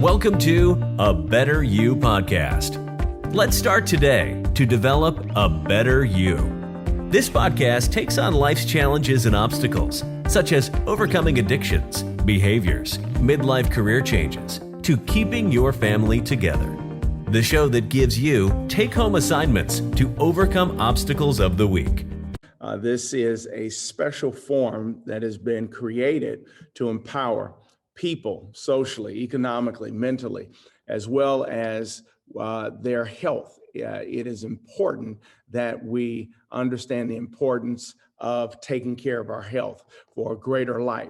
Welcome to A Better You podcast. Let's start today to develop a better you. This podcast takes on life's challenges and obstacles, such as overcoming addictions, behaviors, midlife career changes, to keeping your family together. The show that gives you take-home assignments to overcome obstacles of the week. This is a special forum that has been created to empower people socially, economically, mentally, as well as their health. It is important that we understand the importance of taking care of our health for a greater life.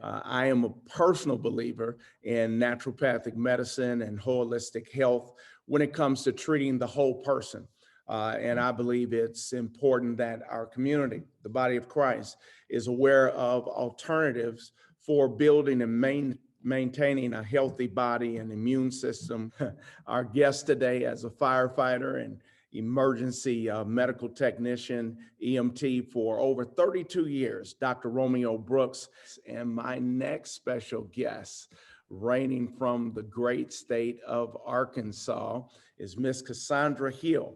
I am a personal believer in naturopathic medicine and holistic health when it comes to treating the whole person. And I believe it's important that our community, the body of Christ, is aware of alternatives for building and maintaining a healthy body and immune system. Our guest today, as a firefighter and emergency medical technician, EMT for over 32 years, Dr. Romeo Brooks. And my next special guest, reigning from the great state of Arkansas, is Miss Cassandra Hill,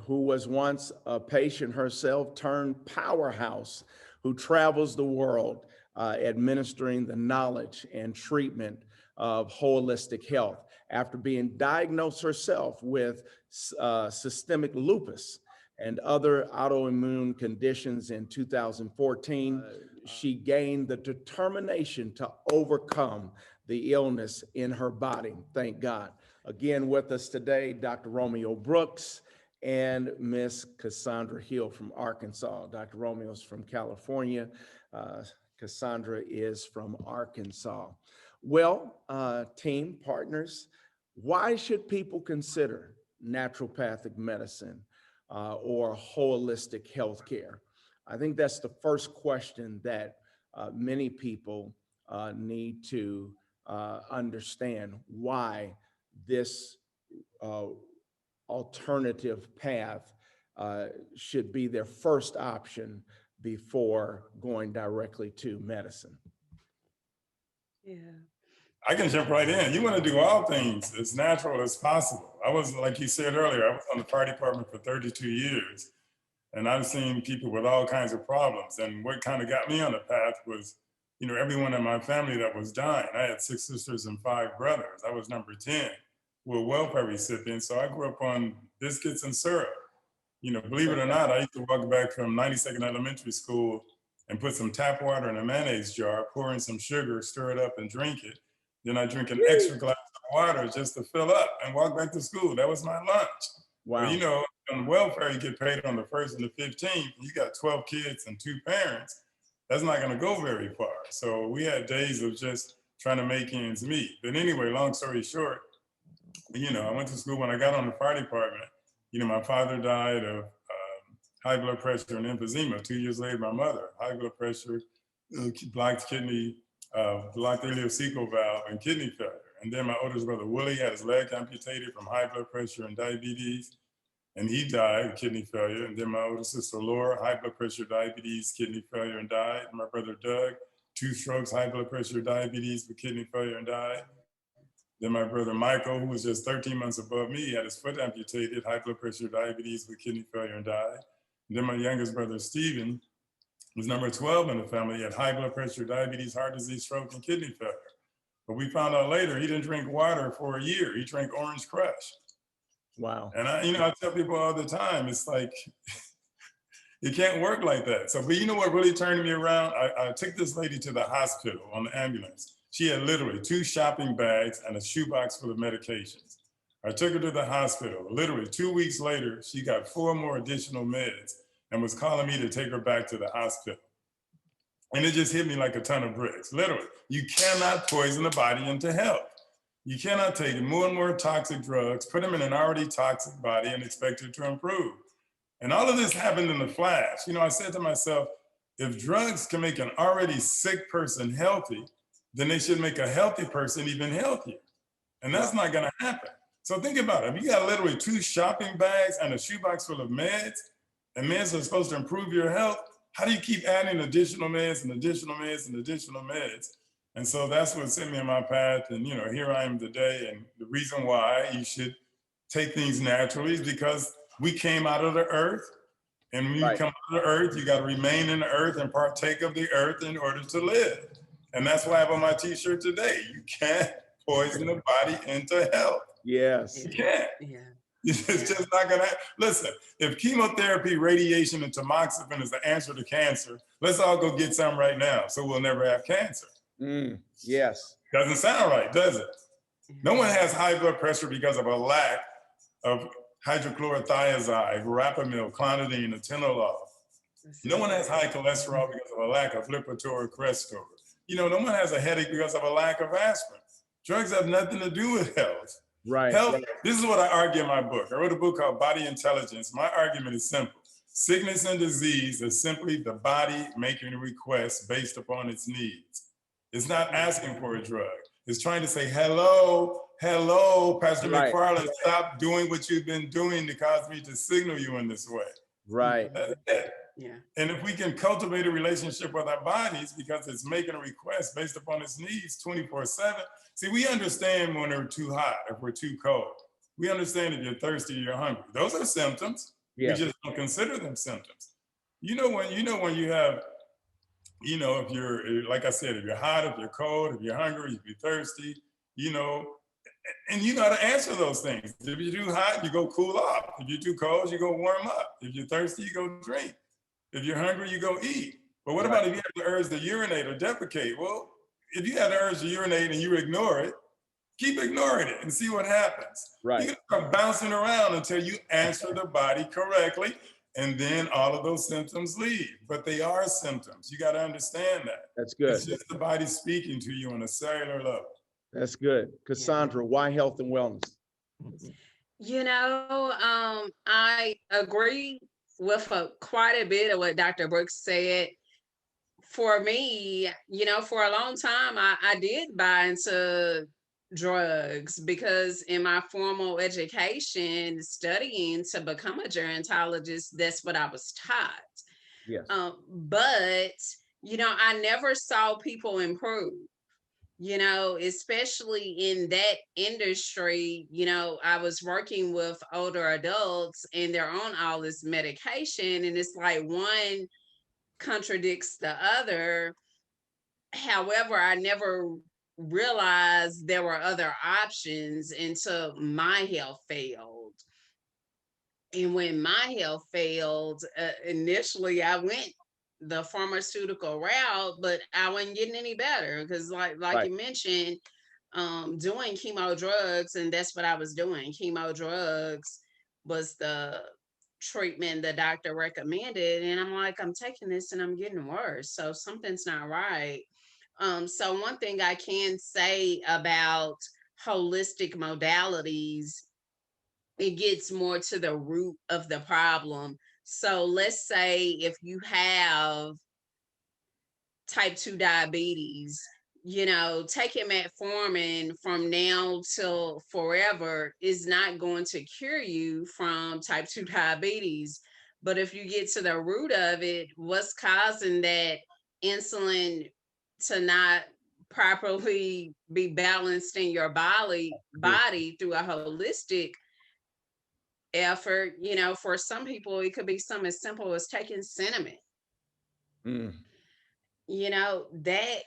who was once a patient herself turned powerhouse, who travels the world administering the knowledge and treatment of holistic health. After being diagnosed herself with systemic lupus and other autoimmune conditions in 2014, she gained the determination to overcome the illness in her body. Thank God. Again, with us today, Dr. Romeo Brooks and Miss Cassandra Hill from Arkansas. Dr. Romeo's from California. Cassandra is from Arkansas. Well, team partners, why should people consider naturopathic medicine or holistic healthcare? I think that's the first question that many people need to understand, why this alternative path should be their first option before going directly to medicine. Yeah. I can jump right in. You want to do all things as natural as possible. I was, like you said earlier, I was on the fire department for 32 years, and I've seen people with all kinds of problems. And what kind of got me on the path was, everyone in my family that was dying. I had 6 sisters and 5 brothers. I was number 10. We're welfare recipients, so I grew up on biscuits and syrup. Believe it or not, I used to walk back from 92nd Elementary School and put some tap water in a mayonnaise jar, pour in some sugar, stir it up and drink it. Then I drink an extra glass of water just to fill up and walk back to school. That was my lunch. Wow. But, on welfare, you get paid on the 1st and the 15th. You got 12 kids and 2 parents. That's not gonna go very far. So we had days of just trying to make ends meet. But anyway, long story short, I went to school. When I got on the fire department, my father died of high blood pressure and emphysema. 2 years later, my mother, high blood pressure, blocked kidney, blocked ileocecal valve, and kidney failure. And then my oldest brother, Willie, had his leg amputated from high blood pressure and diabetes, and he died of kidney failure. And then my older sister, Laura, high blood pressure, diabetes, kidney failure, and died. And my brother, Doug, 2 strokes, high blood pressure, diabetes, with kidney failure, and died. Then my brother Michael, who was just 13 months above me, had his foot amputated, high blood pressure, diabetes, with kidney failure, and died. And then my youngest brother, Stephen, was number 12 in the family. He had high blood pressure, diabetes, heart disease, stroke, and kidney failure. But we found out later he didn't drink water for a year. He drank Orange Crush. Wow. And I tell people all the time, it's like, it can't work like that. So, but what really turned me around? I took this lady to the hospital on the ambulance. She had literally 2 shopping bags and a shoebox full of medications. I took her to the hospital. Literally 2 weeks later, she got 4 more additional meds and was calling me to take her back to the hospital. And it just hit me like a ton of bricks. Literally, you cannot poison the body into health. You cannot take more and more toxic drugs, put them in an already toxic body, and expect it to improve. And all of this happened in a flash. I said to myself, if drugs can make an already sick person healthy, then they should make a healthy person even healthier. And that's not gonna happen. So think about it. If you got literally 2 shopping bags and a shoebox full of meds, and meds are supposed to improve your health, how do you keep adding additional meds and additional meds and additional meds And so that's what set me on my path. And, here I am today. And the reason why you should take things naturally is because we came out of the earth. And when you come out of the earth, you got to remain in the earth and partake of the earth in order to live. And that's why I have on my t-shirt today. You can't poison the body into health. Yes. You can't. Yeah. It's just not gonna listen. If chemotherapy, radiation, and tamoxifen is the answer to cancer, let's all go get some right now, so we'll never have cancer. Yes. Doesn't sound right, does it? No one has high blood pressure because of a lack of hydrochlorothiazide, verapamil, clonidine, atenolol. No one has high cholesterol because of a lack of Lipitor or Crestor. No one has a headache because of a lack of aspirin. Drugs have nothing to do with health. Right. Health, this is what I argue in my book. I wrote a book called Body Intelligence. My argument is simple. Sickness and disease is simply the body making a request based upon its needs. It's not asking for a drug. It's trying to say, hello, Pastor McFarland, stop doing what you've been doing to cause me to signal you in this way. Right. That's it. Yeah. And if we can cultivate a relationship with our bodies because it's making a request based upon its needs 24/7. See, we understand when we're too hot, if we're too cold. We understand if you're thirsty, you're hungry. Those are symptoms. Yeah. We just don't consider them symptoms. When you have, if you're, like I said, if you're hot, if you're cold, if you're hungry, if you're thirsty, and you got to answer those things. If you're too hot, you go cool off. If you're too cold, you go warm up. If you're thirsty, you go drink. If you're hungry, you go eat. But what about if you have the urge to urinate or defecate? Well, if you have the urge to urinate and you ignore it, keep ignoring it and see what happens. Right. You're gonna start bouncing around until you answer the body correctly, and then all of those symptoms leave. But they are symptoms. You got to understand that. That's good. It's just the body speaking to you on a cellular level. That's good. Cassandra, why health and wellness? I agree with quite a bit of what Dr. Brooks said. For me, for a long time, I did buy into drugs because in my formal education, studying to become a gerontologist, that's what I was taught. Yes. But, I never saw people improve. Especially in that industry, I was working with older adults and they're on all this medication, and it's like one contradicts the other. However, I never realized there were other options until my health failed. And when my health failed, initially I went the pharmaceutical route, but I wasn't getting any better because like you mentioned, doing chemo drugs, and that's what I was doing. Chemo drugs was the treatment the doctor recommended, and I'm like, I'm taking this and I'm getting worse, so something's not right. So one thing I can say about holistic modalities, it gets more to the root of the problem. So let's say if you have type 2 diabetes, taking metformin from now till forever is not going to cure you from type 2 diabetes. But if you get to the root of it, what's causing that insulin to not properly be balanced in your body through a holistic effort, for some people, it could be something as simple as taking cinnamon. That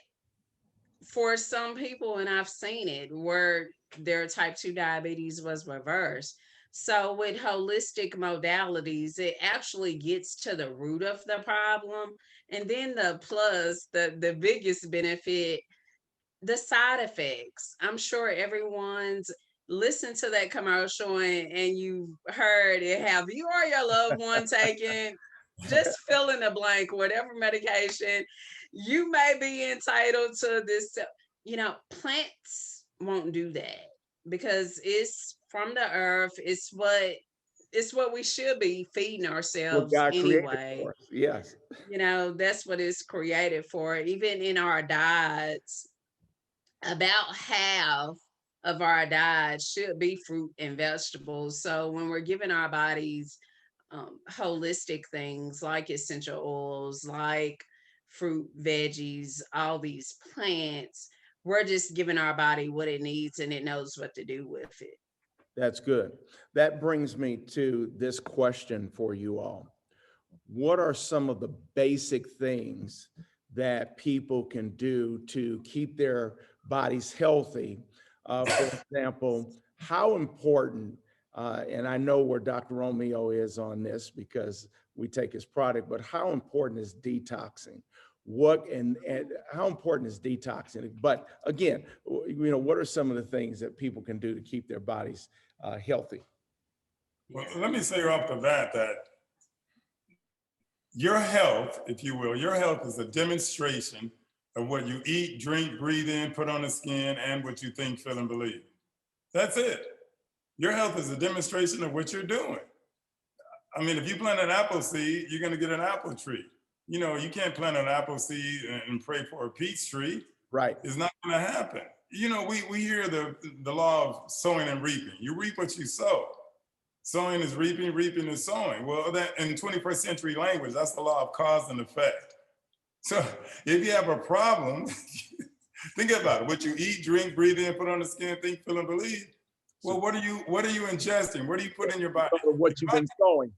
for some people, and I've seen it where their type 2 diabetes was reversed. So with holistic modalities, it actually gets to the root of the problem. And then the biggest benefit, the side effects. I'm sure everyone's listened to that commercial and you've heard it. Have you or your loved one taken, just fill in the blank, whatever medication you may be entitled to this? Plants won't do that because it's from the earth. It's what we should be feeding ourselves anyway. Yes. That's what it's created for. Even in our diets, about half of our diet should be fruit and vegetables. So when we're giving our bodies holistic things like essential oils, like fruit, veggies, all these plants, we're just giving our body what it needs and it knows what to do with it. That's good. That brings me to this question for you all. What are some of the basic things that people can do to keep their bodies healthy? For example, how important, and I know where Dr. Romeo is on this because we take his product, but how important is detoxing? And how important is detoxing? But again, what are some of the things that people can do to keep their bodies healthy? Well, let me say off the bat that your health, if you will, your health is a demonstration of what you eat, drink, breathe in, put on the skin, and what you think, feel, and believe. That's it. Your health is a demonstration of what you're doing. I mean, if you plant an apple seed, you're going to get an apple tree. You can't plant an apple seed and pray for a peach tree. Right. It's not going to happen. We hear the law of sowing and reaping. You reap what you sow. Sowing is reaping, reaping is sowing. Well, that in 21st century language, that's the law of cause and effect. So if you have a problem, think about it. What you eat, drink, breathe in, put on the skin, think, feel, and believe. Well, what are you ingesting? What do you put in your body? What you've been sowing.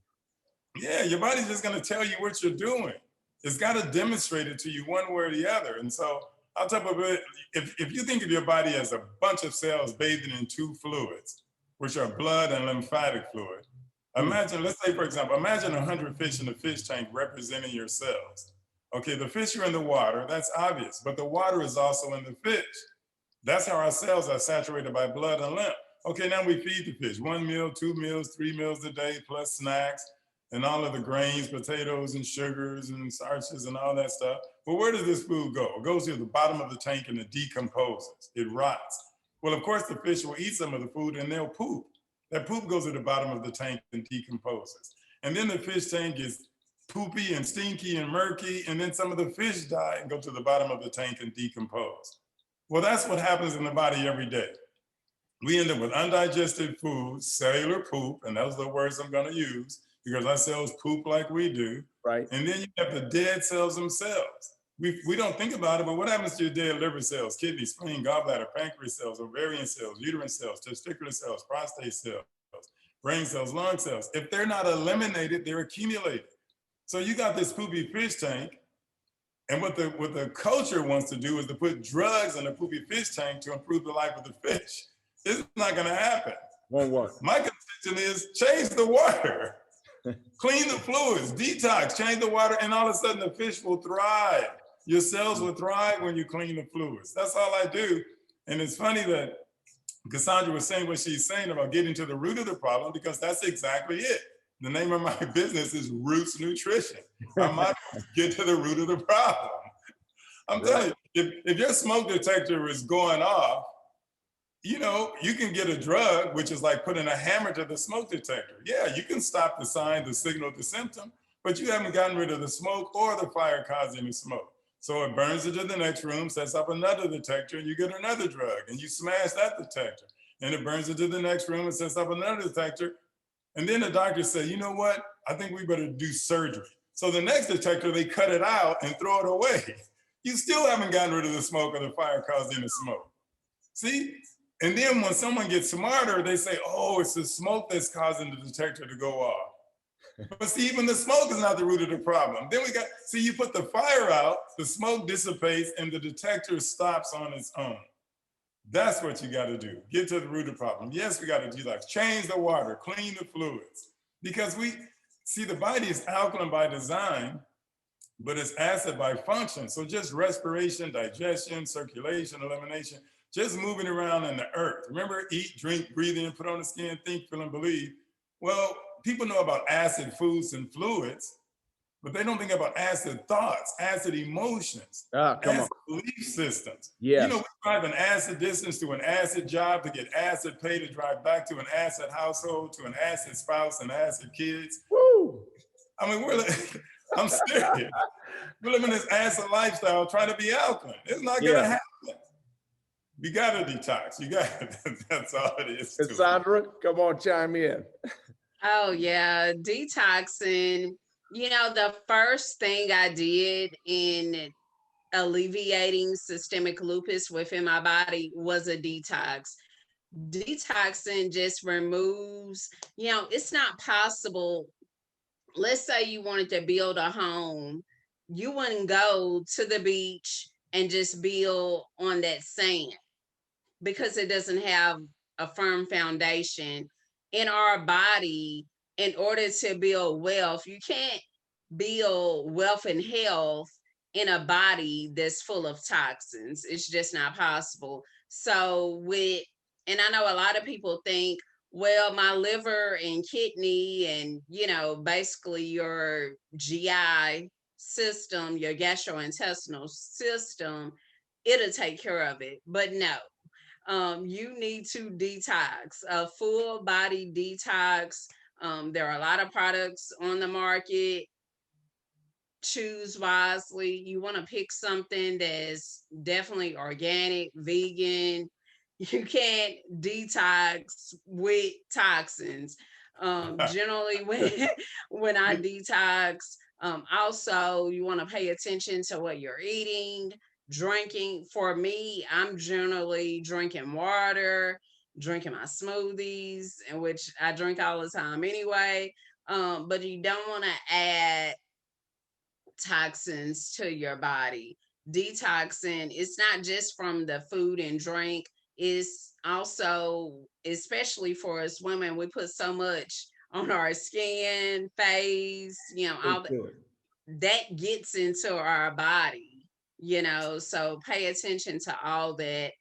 Yeah, your body's just going to tell you what you're doing. It's got to demonstrate it to you one way or the other. And so I'll talk about it. If you think of your body as a bunch of cells bathing in two fluids, which are blood and lymphatic fluid, imagine, let's say, for example, imagine 100 fish in a fish tank representing your cells. Okay, the fish are in the water, that's obvious, but the water is also in the fish. That's how our cells are saturated by blood and lymph. Okay, now we feed the fish 1 meal, 2 meals, 3 meals a day, plus snacks and all of the grains, potatoes and sugars and starches and all that stuff. But where does this food go? It goes to the bottom of the tank and it decomposes, it rots. Well, of course, the fish will eat some of the food and they'll poop. That poop goes to the bottom of the tank and decomposes. And then the fish tank gets poopy and stinky and murky, and then some of the fish die and go to the bottom of the tank and decompose. Well, that's what happens in the body every day. We end up with undigested food, cellular poop, and those are the words I'm going to use because our cells poop like we do. Right. And then you have the dead cells themselves. We don't think about it, but what happens to your dead liver cells, kidney, spleen, gallbladder, pancreas cells, ovarian cells, uterine cells, testicular cells, prostate cells, brain cells, lung cells? If they're not eliminated, they're accumulated. So you got this poopy fish tank, and what the culture wants to do is to put drugs in the poopy fish tank to improve the life of the fish. It's not going to happen. Won't work. My contention is change the water, clean the fluids, detox, change the water, and all of a sudden the fish will thrive. Your cells will thrive when you clean the fluids. That's all I do. And it's funny that Cassandra was saying what she's saying about getting to the root of the problem, because that's exactly it. The name of my business is Roots Nutrition. I might get to the root of the problem. I'm telling you, if your smoke detector is going off, you can get a drug, which is like putting a hammer to the smoke detector. Yeah, you can stop the sign, the signal, the symptom, but you haven't gotten rid of the smoke or the fire causing the smoke. So it burns it to the next room, sets up another detector, and you get another drug, and you smash that detector. And it burns it to the next room and sets up another detector. And then the doctor said, you know what? I think we better do surgery. So the next detector, they cut it out and throw it away. You still haven't gotten rid of the smoke or the fire causing the smoke. See? And then when someone gets smarter, they say, oh, it's the smoke that's causing the detector to go off. But see, even the smoke is not the root of the problem. Then you put the fire out, the smoke dissipates, and the detector stops on its own. That's what you got to do. Get to the root of the problem. Yes, we got to detox, change the water, clean the fluids. Because the body is alkaline by design, but it's acid by function. So just respiration, digestion, circulation, elimination, just moving around in the earth. Remember, eat, drink, breathe in, put on the skin, think, feel, and believe. Well, people know about acid foods and fluids, but they don't think about acid thoughts, acid emotions, acid belief systems. Yes. We drive an acid distance to an acid job to get acid pay to drive back to an acid household, to an acid spouse and acid kids. Woo! I mean, I'm serious. We're living this acid lifestyle trying to be alkaline. It's not going to happen. You got to detox. That's all it is. Cassandra, come on, chime in. Oh, yeah. Detoxing. The first thing I did in alleviating systemic lupus within my body was a detox. Detoxing just removes, it's not possible. Let's say you wanted to build a home, you wouldn't go to the beach and just build on that sand because it doesn't have a firm foundation in our body. In order to build wealth, you can't build wealth and health in a body that's full of toxins. It's just not possible. And I know a lot of people think, well, my liver and kidney and, basically your GI system, your gastrointestinal system, it'll take care of it. But no, you need to detox, a full body detox. There are a lot of products on the market. Choose wisely. You want to pick something that's definitely organic, vegan. You can't detox with toxins. Generally, when I detox, also you want to pay attention to what you're eating, drinking. For me, I'm generally drinking water, drinking my smoothies, in which I drink all the time anyway. But you don't want to add toxins to your body. Detoxing, it's not just from the food and drink, it's also, especially for us women, we put so much on our skin, face, all that gets into our body, so pay attention to all that.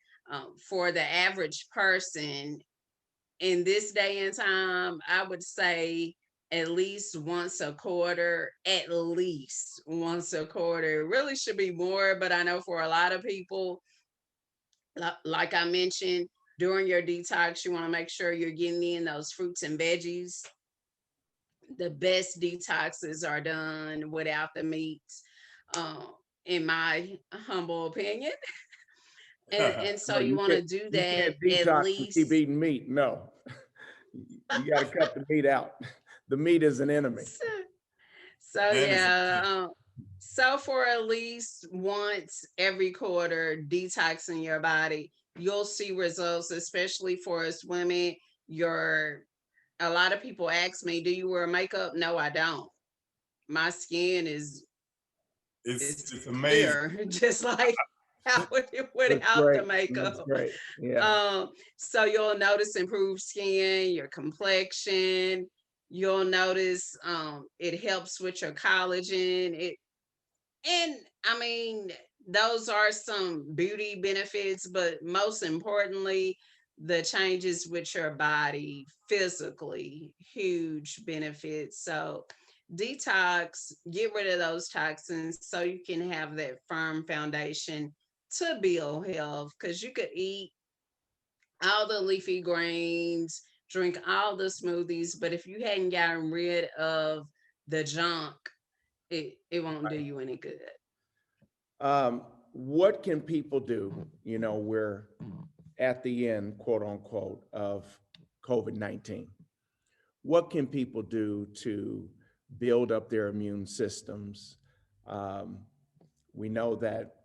For the average person in this day and time, I would say at least once a quarter, at least once a quarter. It really should be more, but I know for a lot of people, like I mentioned, during your detox, you want to make sure you're getting in those fruits and veggies. The best detoxes are done without the meats, in my humble opinion. And so No, you want to do you that can't at detox and keep least. eating meat. No, you got to cut the meat out. The meat is an enemy. So Man is yeah, so for at least once every quarter, detoxing your body, you'll see results, especially for us women. Your A lot of people ask me, "Do you wear makeup?" No, I don't. My skin is it's amazing. clear, just like how it That's without the great. That's makeup. great. Yeah. So you'll notice improved skin, your complexion. You'll notice it helps with your collagen. And I mean, those are some beauty benefits, but most importantly, the changes with your body physically, huge benefits. So, detox, get rid of those toxins so you can have that firm foundation to build health. Because you could eat all the leafy greens, drink all the smoothies, but if you hadn't gotten rid of the junk, it won't do you any good. What can people do? We're at the end, quote unquote, of COVID-19. What can people do to build up their immune systems? We know that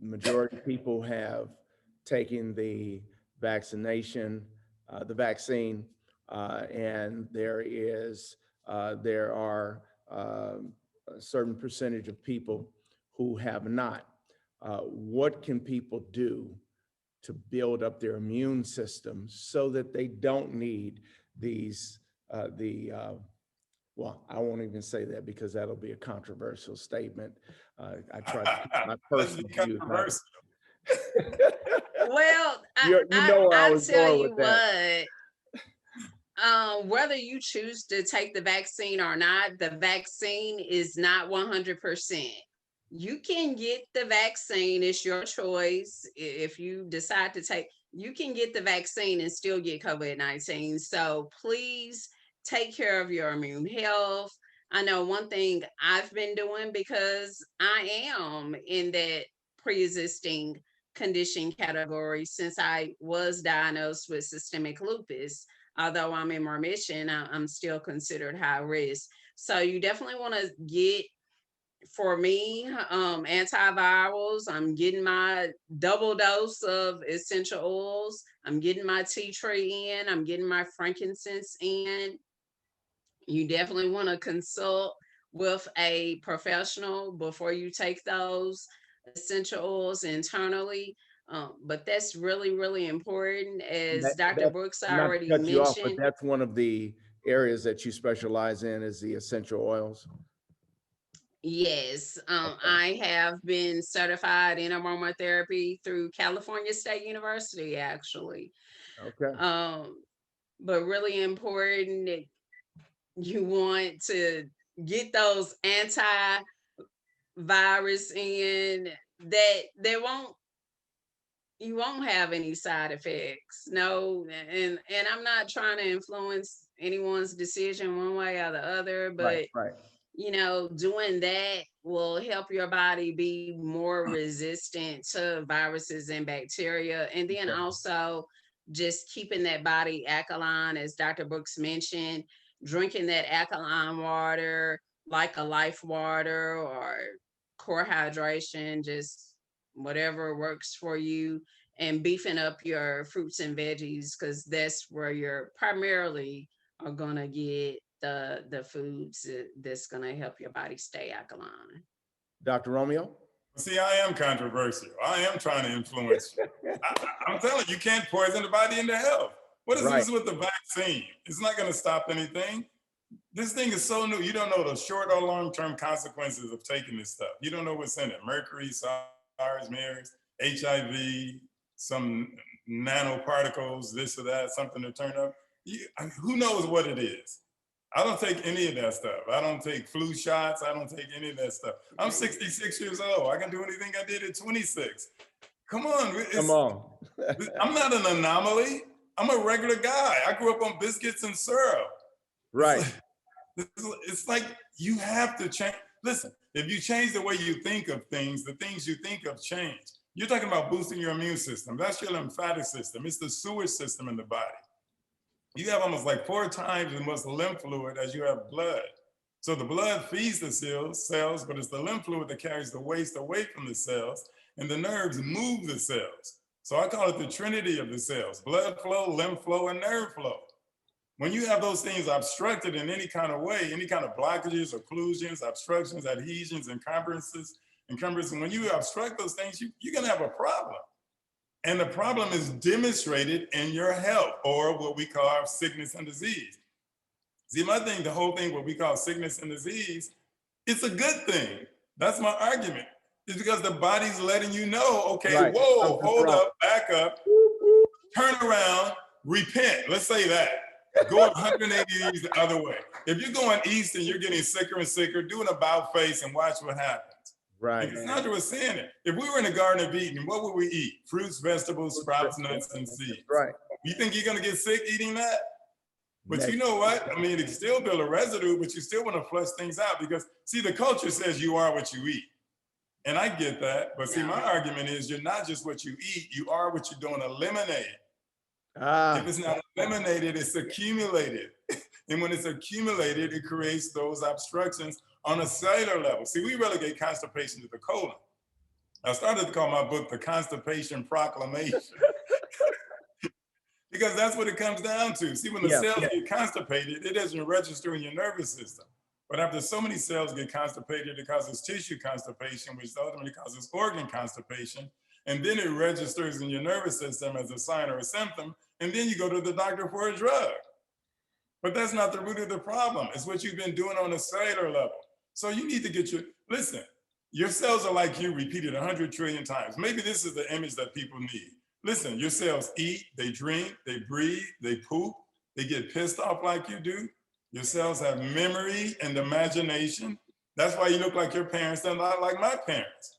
the majority of people have taken the vaccine, and there are a certain percentage of people who have not. What can people do to build up their immune system so that they don't need these well, I won't even say that because that'll be a controversial statement. I try to keep my Let's be personal views out. controversial. Well, You know where I I was tell going you with that. what, whether you choose to take the vaccine or not, the vaccine is not 100%. You can get the vaccine, it's your choice. If you decide to take, you can get the vaccine and still get COVID-19. So please take care of your immune health. I know one thing I've been doing, because I am in that pre-existing condition category since I was diagnosed with systemic lupus. Although I'm in remission, I'm still considered high risk. So you definitely want to get for me, antivirals, I'm getting my double dose of essential oils. I'm getting my tea tree in. I'm getting my frankincense in. You definitely want to consult with a professional before you take those essential oils internally. But that's really, really important. As Dr. That, Brooks not already to cut you off, but mentioned, that's one of the areas that you specialize in is the essential oils. yes, Okay. I have been certified in aromatherapy through California State University, actually. Okay. Um, but really important, you want to get those antivirus in that they won't you won't have any side effects. No, and I'm not trying to influence anyone's decision one way or the other, Right. but Right. doing that will help your body be more resistant to viruses and bacteria. And then Okay. also just keeping that body alkaline, as Dr. Brooks mentioned, drinking that alkaline water, like a life water or core hydration, just whatever works for you, and beefing up your fruits and veggies, because that's where you're primarily are gonna get the foods that's gonna help your body stay alkaline. Dr. Romeo? See, I am controversial. I am trying to influence you. I'm telling you, you can't poison the body into health. What is Right. this with the vaccine? It's not going to stop anything. This thing is so new. You don't know the short or long-term consequences of taking this stuff. You don't know what's in it. Mercury, SARS, MERS, HIV, some nanoparticles, this or that, something to turn up. Who knows what it is? I don't take any of that stuff. I don't take flu shots. I don't take any of that stuff. I'm 66 years old. I can do anything I did at 26. Come on. Come on. I'm not an anomaly. I'm a regular guy. I grew up on biscuits and syrup. Right. It's like you have to change. Listen, if you change the way you think of things, the things you think of change. You're talking about boosting your immune system. That's your lymphatic system. It's the sewage system in the body. You have almost like 4 times as much lymph fluid as you have blood. So the blood feeds the cells, but it's the lymph fluid that carries the waste away from the cells, and the nerves move the cells. So I call it the trinity of the cells: blood flow, lymph flow, and nerve flow. When you have those things obstructed in any kind of way, any kind of blockages, occlusions, obstructions, adhesions, encumbrances, when you obstruct those things, you're gonna have a problem. And the problem is demonstrated in your health, or what we call sickness and disease. See, my thing, the whole thing, what we call sickness and disease, it's a good thing. That's my argument. It's because the body's letting you know, okay, Right. whoa, hold up, back up, turn around, repent. Let's say that. Go 180 degrees the other way. If you're going east and you're getting sicker and sicker, do an about face and watch what happens. Right. And Cassandra was saying it. If we were in the Garden of Eden, what would we eat? Fruits, vegetables, sprouts, nuts, and seeds. Right. You think you're gonna get sick eating that? But you know what? I mean, it can still build a residue, but you still want to flush things out because, see, the culture says you are what you eat. And I get that. But see, my argument is you're not just what you eat, you are what you don't eliminate. If it's not eliminated, it's accumulated. And when it's accumulated, it creates those obstructions on a cellular level. See, we relegate constipation to the colon. I started to call my book The Constipation Proclamation. Because that's what it comes down to. See, when the cells get constipated, it doesn't register in your nervous system. But after so many cells get constipated, it causes tissue constipation, which ultimately causes organ constipation. And then it registers in your nervous system as a sign or a symptom. And then you go to the doctor for a drug. But that's not the root of the problem. It's what you've been doing on a cellular level. So you need to get listen, your cells are like you repeated 100 trillion times. Maybe this is the image that people need. Listen, your cells eat, they drink, they breathe, they poop, they get pissed off like you do. Your cells have memory and imagination. That's why you look like your parents, they're not like my parents.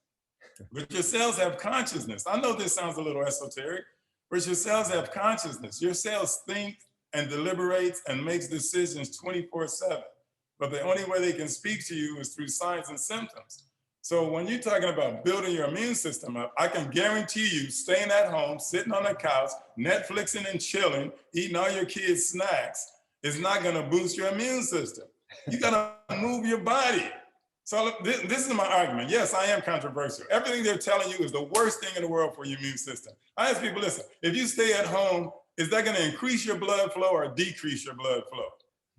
But your cells have consciousness. I know this sounds a little esoteric, but your cells have consciousness. Your cells think and deliberates and makes decisions 24/7. But the only way they can speak to you is through signs and symptoms. So when you're talking about building your immune system up, I can guarantee you staying at home, sitting on the couch, Netflixing and chilling, eating all your kids' snacks is not gonna boost your immune system. You gotta move your body. So this is my argument. Yes, I am controversial. Everything they're telling you is the worst thing in the world for your immune system. I ask people, listen, if you stay at home, is that going to increase your blood flow or decrease your blood flow?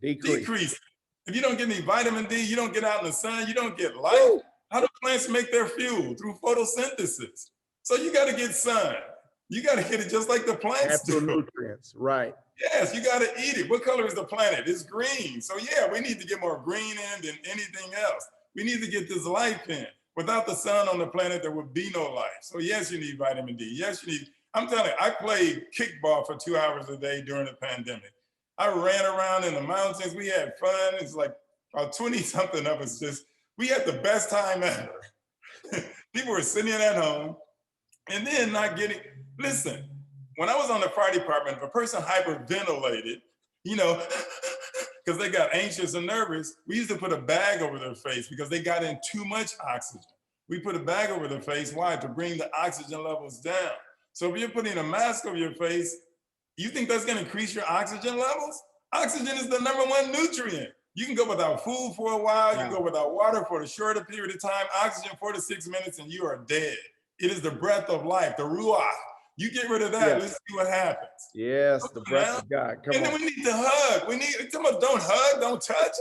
Decrease. If you don't get any vitamin D, you don't get out in the sun, you don't get light. Woo! How do plants make their fuel? Through photosynthesis. So you got to get sun. You got to get it just like the plants do. Nutrients, right. Yes, you got to eat it. What color is the planet? It's green. So yeah, we need to get more green in than anything else. We need to get this life in. Without the sun on the planet, there would be no life. So yes, you need vitamin D. Yes, you need, I'm telling you, I played kickball for 2 hours a day during the pandemic. I ran around in the mountains. We had fun. It's like about 20 something of us we had the best time ever. People were sitting at home and then not getting, listen, when I was on the fire department, if a person hyperventilated, because they got anxious and nervous, we used to put a bag over their face because they got in too much oxygen. We put a bag over their face. Why? To bring the oxygen levels down. So if you're putting a mask over your face, you think that's going to increase your oxygen levels? Oxygen is the #1 nutrient. You can go without food for a while. You can go without water for a shorter period of time. Oxygen 4 to 6 minutes and you are dead. It is the breath of life, the ruach. You get rid of that, let's see what happens. Yes, the breath of God. Come on. Then we need to hug. Don't hug, don't touch.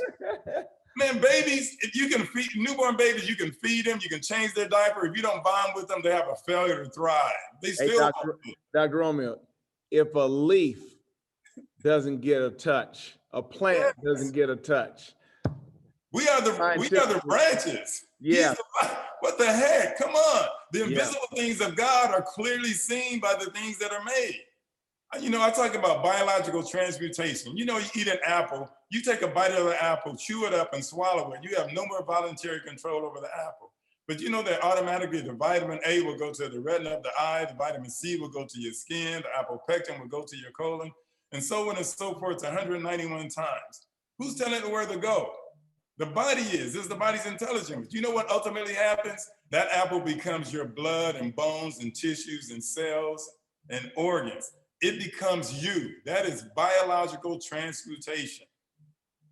Man, babies, if you can feed newborn babies, you can feed them, you can change their diaper. If you don't bond with them, they have a failure to thrive. They still Dr. Romeo, if a leaf doesn't get a touch, a plant doesn't get a touch. We are the branches. Yeah. What the heck? Come on. The invisible things of God are clearly seen by the things that are made. I talk about biological transmutation. You eat an apple, you take a bite of the apple, chew it up and swallow it. You have no more voluntary control over the apple. But you know that automatically the vitamin A will go to the retina of the eye, the vitamin C will go to your skin, the apopectin will go to your colon, and so on and so forth 191 times. Who's telling it where to go? The body is. This is the body's intelligence. You know what ultimately happens? That apple becomes your blood and bones and tissues and cells and organs. It becomes you. That is biological transmutation.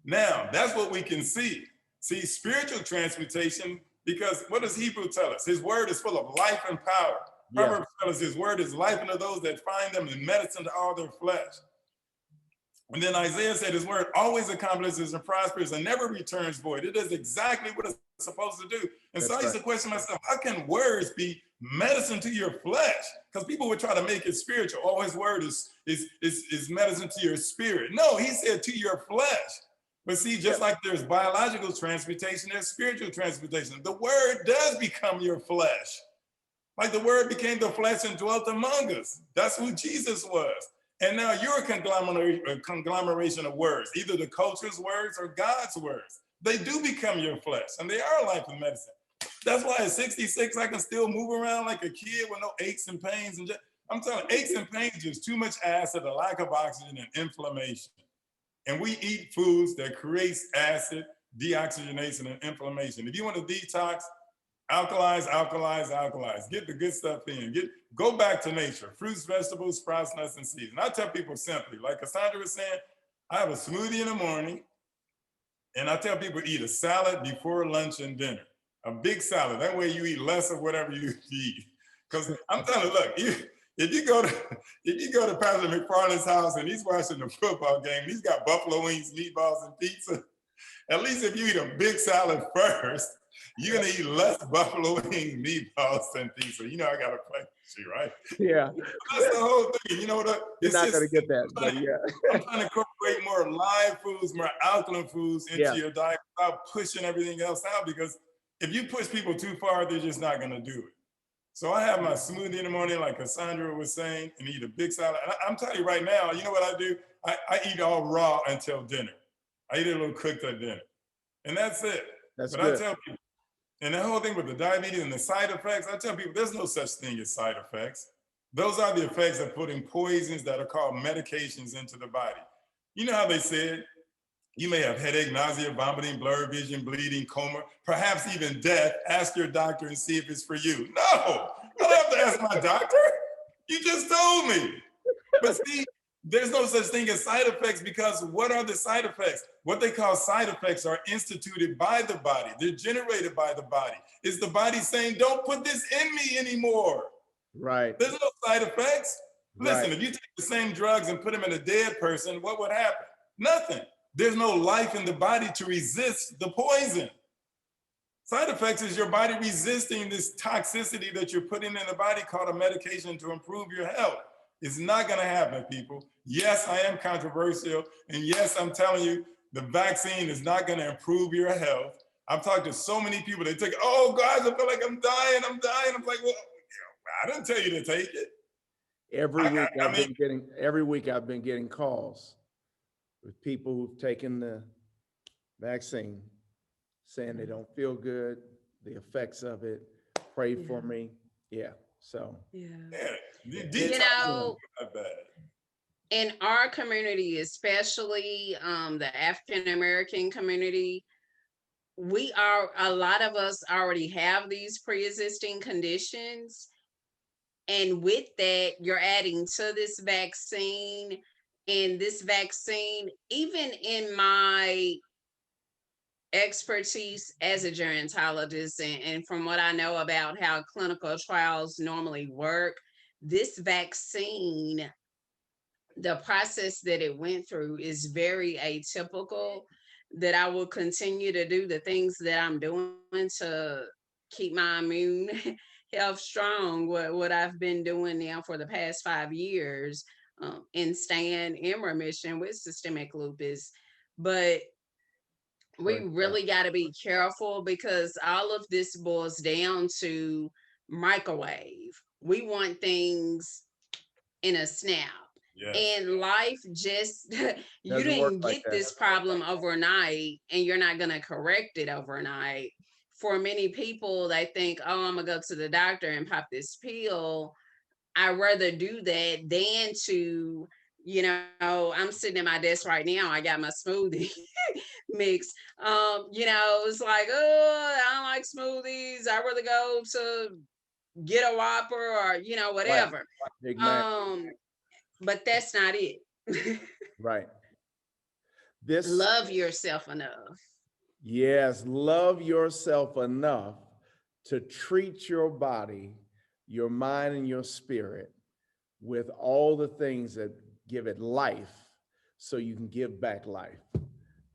Now, that's what we can see. See, spiritual transmutation, because what does Hebrew tell us? His word is full of life and power. Proverbs tell us his word is life unto those that find them and medicine to all their flesh. And then Isaiah said his word always accomplishes and prospers and never returns void. It does exactly what it's supposed to do. And so I used to question myself, how can words be medicine to your flesh? Because people would try to make it spiritual. Oh, his word is medicine to your spirit. No, he said to your flesh. But see, just like there's biological transmutation, there's spiritual transmutation. The word does become your flesh. Like the word became the flesh and dwelt among us. That's who Jesus was. And now you're a conglomeration of words, either the culture's words or God's words. They do become your flesh, and they are life and medicine. That's why at 66, I can still move around like a kid with no aches and pains. I'm telling you, aches and pains is too much acid, a lack of oxygen, and inflammation. And we eat foods that creates acid, deoxygenation, and inflammation. If you want to detox, alkalize. Get the good stuff in. Go back to nature. Fruits, vegetables, sprouts, nuts, and seeds. And I tell people simply, like Cassandra was saying, I have a smoothie in the morning, and I tell people eat a salad before lunch and dinner. A big salad. That way you eat less of whatever you eat. Because I'm telling you, look, if you go to Pastor McFarland's house and he's watching the football game, and he's got buffalo wings, meatballs, and pizza, at least if you eat a big salad first, you're gonna eat less buffalo wings, meatballs, and pizza. I gotta play you, right? Yeah. That's the whole thing. You know what? You're not gonna get that, but yeah. I'm trying to incorporate more live foods, more alkaline foods into your diet without pushing everything else out, because if you push people too far, they're just not gonna do it. So I have my smoothie in the morning, like Cassandra was saying, and eat a big salad. And I'm telling you right now, you know what I do? I eat all raw until dinner. I eat a little cooked at dinner. And that's it. But good. I tell people, and the whole thing with the diabetes and the side effects, I tell people there's no such thing as side effects. Those are the effects of putting poisons that are called medications into the body. You know how they said, you may have headache, nausea, vomiting, blurred vision, bleeding, coma, perhaps even death. Ask your doctor and see if it's for you. No, I don't have to ask my doctor. You just told me. But see, There's no such thing as side effects, because what are the side effects? What they call side effects are instituted by the body. They're generated by the body. It's the body saying, don't put this in me anymore. Right. There's no side effects. Listen, Right. if you take the same drugs and put them in a dead person, what would happen? Nothing. There's no life in the body to resist the poison. Side effects is your body resisting this toxicity that you're putting in the body called a medication to improve your health. It's not going to happen, people. Yes, I am controversial. And yes, I'm telling you, the vaccine is not going to improve your health. I've talked to so many people. They take, oh, guys, I feel like I'm dying. I'm like, well, I didn't tell you to take it. Every week I've been getting calls with people who've taken the vaccine saying they don't feel good, the effects of it, pray for me. Yeah. So You know, in our community, especially the African American community, a lot of us already have these pre-existing conditions. And with that, you're adding to this vaccine, and this vaccine, even in my expertise as a gerontologist, and from what I know about how clinical trials normally work, this vaccine, the process that it went through is very atypical, that I will continue to do the things that I'm doing to keep my immune health strong, what I've been doing now for the past 5 years, and staying in remission with systemic lupus. But we really got to be careful, because all of this boils down to microwave. We want things in a snap. Yes. And life just, you Doesn't didn't work get like that. this problem overnight, and you're not going to correct it overnight. For many people, they think, oh, I'm going to go to the doctor and pop this pill. I'd rather do that than to, I'm sitting at my desk right now. I got my smoothie mix. It's like, oh, I don't like smoothies. I'd rather go to get a Whopper or, whatever. Exactly. But that's not it. Right. Love yourself enough. Yes, love yourself enough to treat your body, your mind, and your spirit with all the things that give it life, so you can give back life.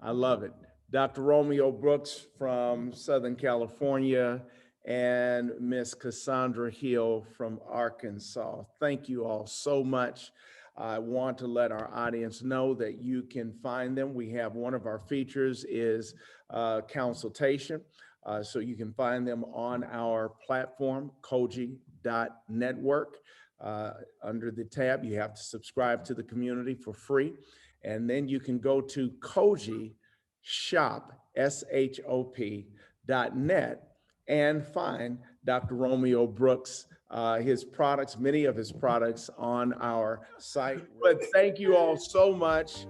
I love it. Dr. Romeo Brooks from Southern California and Miss Cassandra Hill from Arkansas. Thank you all so much. I want to let our audience know that you can find them. We have one of our features is consultation. So you can find them on our platform, koji.network. Under the tab, you have to subscribe to the community for free. And then you can go to Koji shop, SHOP.net, and find Dr. Romeo Brooks, his products, many of his products on our site. But thank you all so much.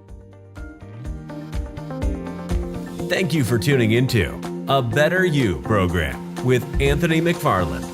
Thank you for tuning into A Better You program with Anthony McFarland.